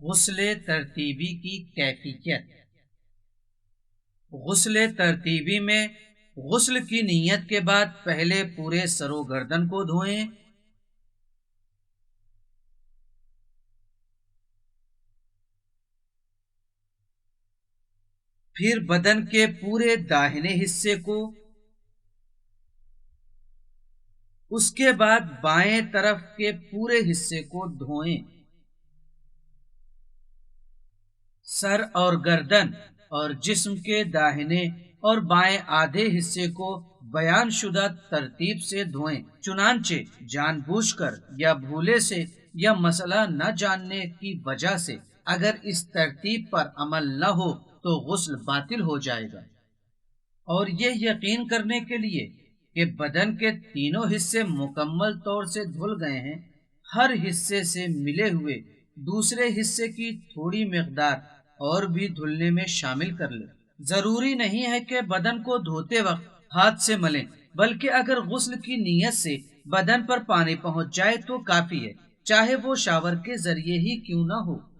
غسل ترتیبی کی کیفیت۔ غسل ترتیبی میں غسل کی نیت کے بعد پہلے پورے سر و گردن کو دھوئیں، پھر بدن کے پورے داہنے حصے کو، اس کے بعد بائیں طرف کے پورے حصے کو دھوئیں۔ سر اور گردن اور جسم کے داہنے اور بائیں آدھے حصے کو بیان شدہ ترتیب سے دھوئیں، چنانچہ جان بوجھ کر یا بھولے سے یا مسئلہ نہ جاننے کی وجہ سے اگر اس ترتیب پر عمل نہ ہو تو غسل باطل ہو جائے گا۔ اور یہ یقین کرنے کے لیے کہ بدن کے تینوں حصے مکمل طور سے دھل گئے ہیں، ہر حصے سے ملے ہوئے دوسرے حصے کی تھوڑی مقدار اور بھی دھلنے میں شامل کر لیں۔ ضروری نہیں ہے کہ بدن کو دھوتے وقت ہاتھ سے ملیں، بلکہ اگر غسل کی نیت سے بدن پر پانی پہنچ جائے تو کافی ہے، چاہے وہ شاور کے ذریعے ہی کیوں نہ ہو۔